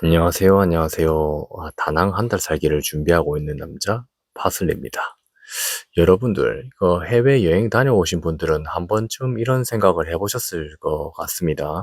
안녕하세요, 안녕하세요. 다낭 한 달 살기를 준비하고 있는 남자, 파슬리입니다. 여러분들, 해외여행 다녀오신 분들은 한 번쯤 이런 생각을 해보셨을 것 같습니다.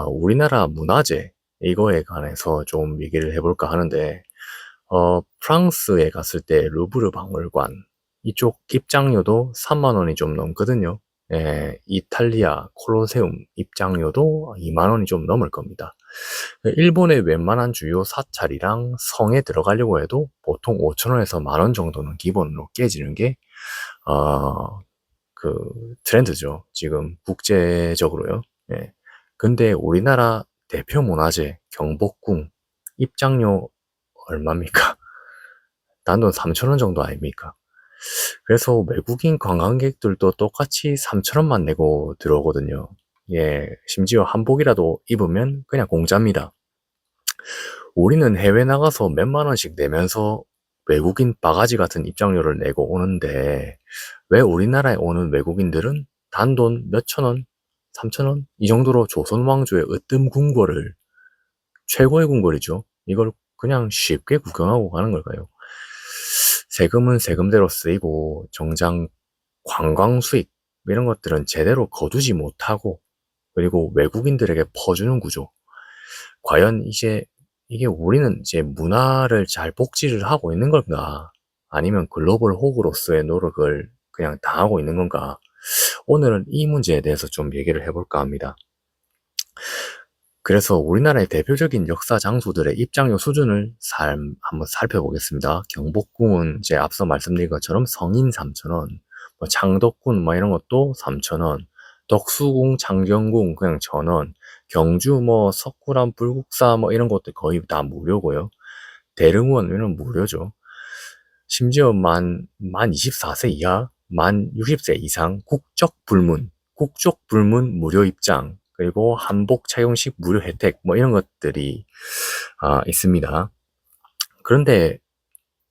우리나라 문화재, 이거에 관해서 좀 얘기를 해볼까 하는데, 프랑스에 갔을 때 루브르 박물관, 이쪽 입장료도 3만 원이 좀 넘거든요. 예, 이탈리아 콜로세움 입장료도 2만 원이 좀 넘을 겁니다. 일본의 웬만한 주요 사찰이랑 성에 들어가려고 해도 보통 5천 원에서 만원 정도는 기본으로 깨지는 게, 어, 그, 트렌드죠. 지금 국제적으로요. 예. 근데 우리나라 대표 문화재 경복궁 입장료 얼마입니까? 단돈 3천 원 정도 아닙니까? 그래서 외국인 관광객들도 똑같이 3천 원만 내고 들어오거든요. 예, 심지어 한복이라도 입으면 그냥 공짜입니다. 우리는 해외 나가서 몇만 원씩 내면서 외국인 바가지 같은 입장료를 내고 오는데 왜 우리나라에 오는 외국인들은 단돈 몇천 원, 3천 원? 이 정도로 조선 왕조의 으뜸 궁궐을, 최고의 궁궐이죠. 이걸 그냥 쉽게 구경하고 가는 걸까요? 세금은 세금대로 쓰이고 정작 관광 수익 이런 것들은 제대로 거두지 못하고 그리고 외국인들에게 퍼주는 구조. 과연 이게 우리는 이제 문화를 잘 복지를 하고 있는 건가? 아니면 글로벌 호구로서의 노력을 그냥 당하고 있는 건가? 오늘은 이 문제에 대해서 좀 얘기를 해볼까 합니다. 그래서 우리나라의 대표적인 역사 장소들의 입장료 수준을 한번 살펴보겠습니다. 경복궁은 이제 앞서 말씀드린 것처럼 성인 3,000원, 뭐 창덕궁 뭐 이런 것도 3,000원, 덕수궁, 창경궁 그냥 1,000원, 경주 뭐 석굴암, 불국사 뭐 이런 것도 거의 다 무료고요. 대릉원 이런 무료죠. 심지어 만 24세 이하, 만 60세 이상 국적 불문 무료 입장, 그리고 한복 착용식 무료 혜택, 뭐 이런 것들이 있습니다. 그런데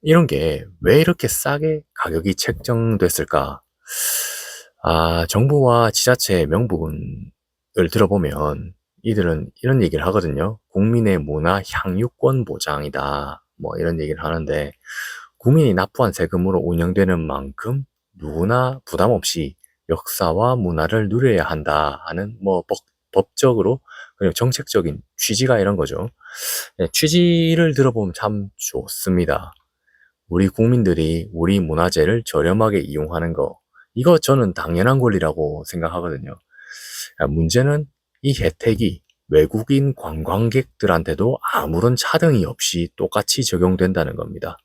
이런 게 왜 이렇게 싸게 가격이 책정됐을까? 정부와 지자체의 명분을 들어보면 이들은 이런 얘기를 하거든요. 국민의 문화 향유권 보장이다. 뭐 이런 얘기를 하는데 국민이 납부한 세금으로 운영되는 만큼 누구나 부담 없이 역사와 문화를 누려야 한다 하는 뭐 법적으로 그리고 정책적인 취지가 이런 거죠. 네, 취지를 들어보면 참 좋습니다. 우리 국민들이 우리 문화재를 저렴하게 이용하는 거, 이거 저는 당연한 권리라고 생각하거든요. 문제는 이 혜택이 외국인 관광객들한테도 아무런 차등이 없이 똑같이 적용된다는 겁니다.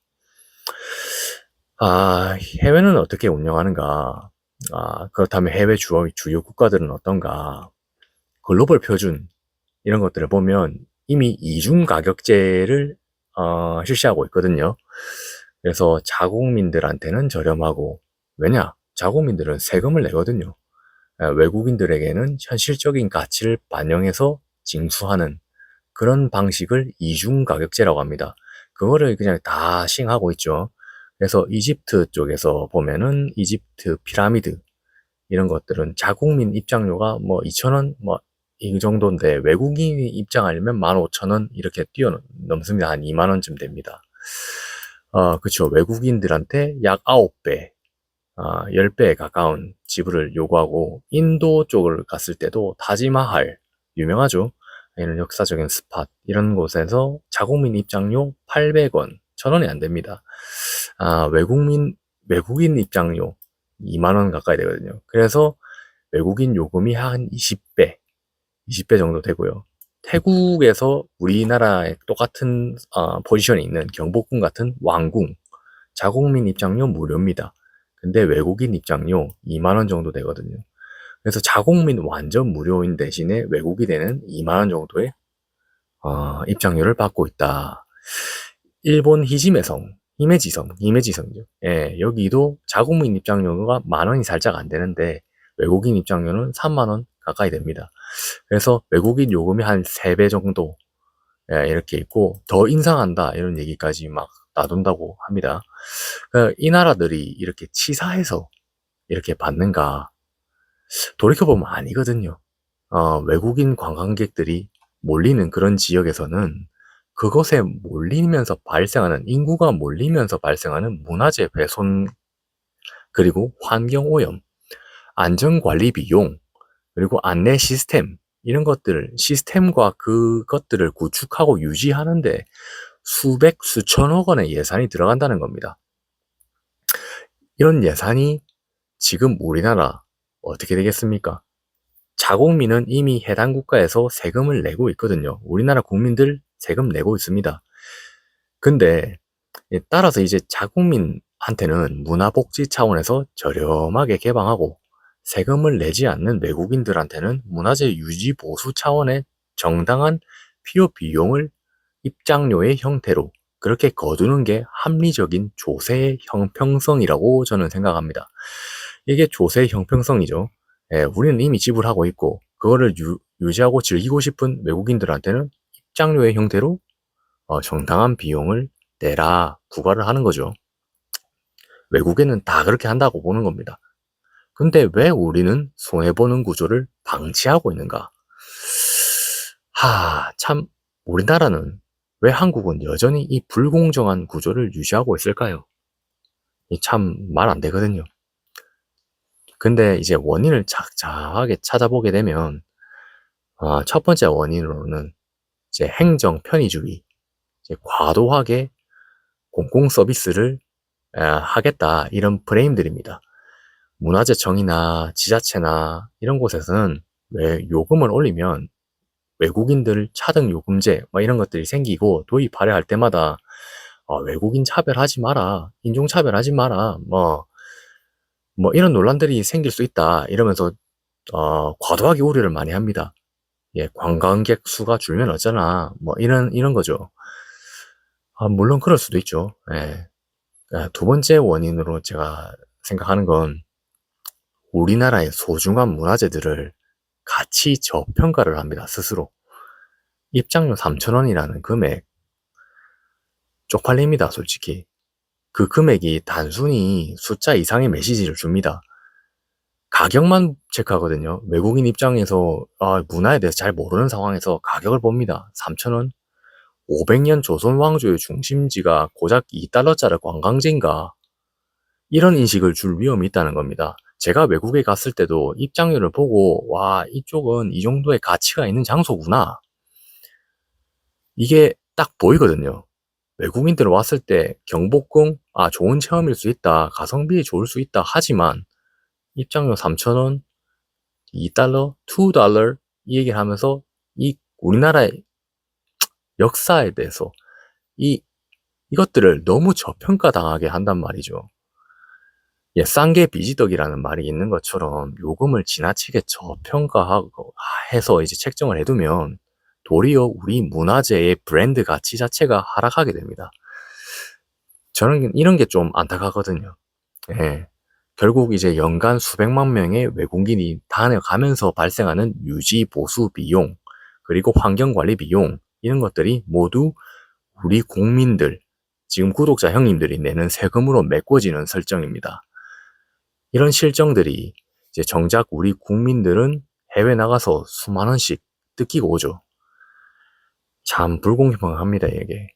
해외는 어떻게 운영하는가? 그렇다면 해외 주요 국가들은 어떤가? 글로벌 표준, 이런 것들을 보면 이미 이중 가격제를 실시하고 있거든요. 그래서 자국민들한테는 저렴하고, 왜냐? 자국민들은 세금을 내거든요. 외국인들에게는 현실적인 가치를 반영해서 징수하는 그런 방식을 이중 가격제라고 합니다. 그거를 그냥 다 시행하고 있죠. 그래서 이집트 쪽에서 보면은 이집트 피라미드 이런 것들은 자국민 입장료가 뭐 2,000원 뭐 이 정도인데 외국인이 입장하려면 15,000원 이렇게 뛰어넘습니다. 한 2만 원쯤 됩니다. 그쵸. 외국인들한테 약 9배, 10배에 가까운 지불을 요구하고 인도 쪽을 갔을 때도 타지마할 유명하죠. 이런 역사적인 스팟 이런 곳에서 자국민 입장료 800원, 1,000원이 안 됩니다. 외국인 입장료 2만 원 가까이 되거든요. 그래서 외국인 요금이 한 20배 정도 되고요. 태국에서 우리나라에 똑같은 포지션에 있는 경복궁 같은 왕궁, 자국민 입장료 무료입니다. 근데 외국인 입장료 2만 원 정도 되거든요. 그래서 자국민 완전 무료인 대신에 외국인에는 2만 원 정도의 입장료를 받고 있다. 일본 히지메성, 히메지성이죠. 예, 여기도 자국민 입장료가 만 원이 살짝 안 되는데 외국인 입장료는 3만 원 가까이 됩니다. 그래서 외국인 요금이 한 3배 정도 이렇게 있고 더 인상한다 이런 얘기까지 막 나돈다고 합니다. 이 나라들이 이렇게 치사해서 이렇게 받는가? 돌이켜보면 아니거든요. 외국인 관광객들이 몰리는 그런 지역에서는 그것에 몰리면서 발생하는, 인구가 몰리면서 발생하는 문화재 훼손, 그리고 환경오염, 안전관리 비용, 그리고 안내 시스템, 이런 것들, 시스템과 그것들을 구축하고 유지하는데 수백, 수천억 원의 예산이 들어간다는 겁니다. 이런 예산이 지금 우리나라 어떻게 되겠습니까? 자국민은 이미 해당 국가에서 세금을 내고 있거든요. 우리나라 국민들 세금 내고 있습니다. 근데 따라서 이제 자국민한테는 문화복지 차원에서 저렴하게 개방하고 세금을 내지 않는 외국인들한테는 문화재 유지 보수 차원의 정당한 필요 비용을 입장료의 형태로 그렇게 거두는 게 합리적인 조세의 형평성이라고 저는 생각합니다. 이게 조세의 형평성이죠. 예, 우리는 이미 지불하고 있고 그거를 유지하고 즐기고 싶은 외국인들한테는 입장료의 형태로 정당한 비용을 내라 부과를 하는 거죠. 외국에는 다 그렇게 한다고 보는 겁니다. 근데 왜 우리는 손해보는 구조를 방치하고 있는가? 참, 우리나라는 왜 한국은 여전히 이 불공정한 구조를 유지하고 있을까요? 이 참 말 안 되거든요. 근데 이제 원인을 착착하게 찾아보게 되면, 첫 번째 원인으로는 이제 행정 편의주의, 이제 과도하게 공공 서비스를 하겠다, 이런 프레임들입니다. 문화재청이나 지자체나 이런 곳에서는 왜 요금을 올리면 외국인들 차등 요금제 이런 것들이 생기고 도입하려 할 때마다 외국인 차별하지 마라, 인종 차별하지 마라, 이런 논란들이 생길 수 있다 이러면서 과도하게 우려를 많이 합니다. 예, 관광객 수가 줄면 어쩌나 이런 거죠. 물론 그럴 수도 있죠. 예. 두 번째 원인으로 제가 생각하는 건 우리나라의 소중한 문화재들을 가치 저평가를 합니다, 스스로. 입장료 3,000원이라는 금액, 쪽팔립니다, 솔직히. 그 금액이 단순히 숫자 이상의 메시지를 줍니다. 가격만 체크하거든요. 외국인 입장에서 문화에 대해서 잘 모르는 상황에서 가격을 봅니다. 3,000원? 500년 조선 왕조의 중심지가 고작 2달러짜리 관광지인가? 이런 인식을 줄 위험이 있다는 겁니다. 제가 외국에 갔을 때도 입장료를 보고 와, 이쪽은 이 정도의 가치가 있는 장소구나. 이게 딱 보이거든요. 외국인들 왔을 때 경복궁, 좋은 체험일 수 있다, 가성비 좋을 수 있다 하지만 입장료 3,000원, 2달러, 2달러 이 얘기를 하면서 이 우리나라의 역사에 대해서 이것들을 너무 저평가당하게 한단 말이죠. 예, 싼 게 비지떡이라는 말이 있는 것처럼 요금을 지나치게 저평가하고 해서 이제 책정을 해두면 도리어 우리 문화재의 브랜드 가치 자체가 하락하게 됩니다. 저는 이런 게 좀 안타깝거든요. 예. 결국 이제 연간 수백만 명의 외국인이 다녀가면서 발생하는 유지 보수 비용, 그리고 환경관리 비용, 이런 것들이 모두 우리 국민들, 지금 구독자 형님들이 내는 세금으로 메꿔지는 설정입니다. 이런 실정들이 이제 정작 우리 국민들은 해외 나가서 수만 원씩 뜯기고 오죠. 참 불공평합니다, 이게.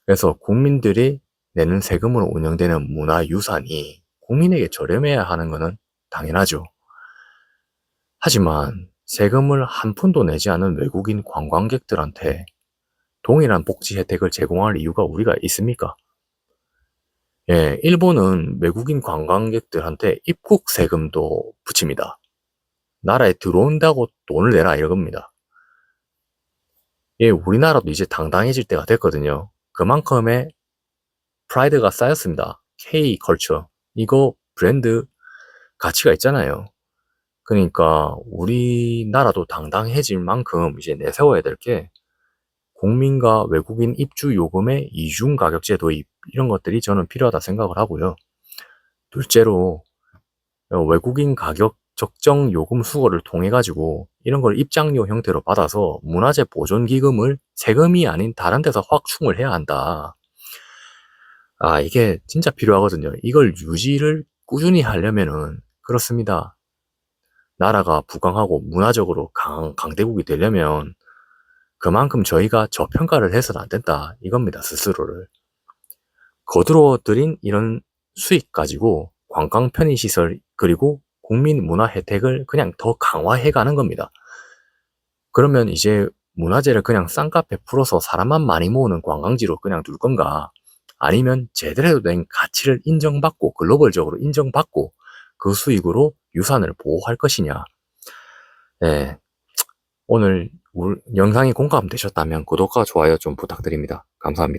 그래서 국민들이 내는 세금으로 운영되는 문화유산이 국민에게 저렴해야 하는 것은 당연하죠. 하지만 세금을 한 푼도 내지 않은 외국인 관광객들한테 동일한 복지 혜택을 제공할 이유가 우리가 있습니까? 예, 일본은 외국인 관광객들한테 입국 세금도 붙입니다. 나라에 들어온다고 돈을 내라 이겁니다. 예, 우리나라도 이제 당당해질 때가 됐거든요. 그만큼의 프라이드가 쌓였습니다. K-컬처. 이거 브랜드 가치가 있잖아요. 그러니까 우리나라도 당당해질 만큼 이제 내세워야 될 게 국민과 외국인 입주 요금의 이중 가격제 도입 이런 것들이 저는 필요하다 생각을 하고요. 둘째로 외국인 가격 적정 요금 수거를 통해 가지고 이런 걸 입장료 형태로 받아서 문화재 보존 기금을 세금이 아닌 다른 데서 확충을 해야 한다. 이게 진짜 필요하거든요. 이걸 유지를 꾸준히 하려면은 그렇습니다. 나라가 부강하고 문화적으로 강대국이 되려면 그만큼 저희가 저평가를 해서는 안 된다 이겁니다. 스스로를. 거두어들인 이런 수익 가지고 관광 편의시설 그리고 국민 문화 혜택을 그냥 더 강화해 가는 겁니다. 그러면 이제 문화재를 그냥 싼값에 풀어서 사람만 많이 모으는 관광지로 그냥 둘 건가? 아니면 제대로 된 가치를 인정받고 글로벌적으로 인정받고 그 수익으로 유산을 보호할 것이냐? 네, 오늘 영상이 공감되셨다면 구독과 좋아요 좀 부탁드립니다. 감사합니다.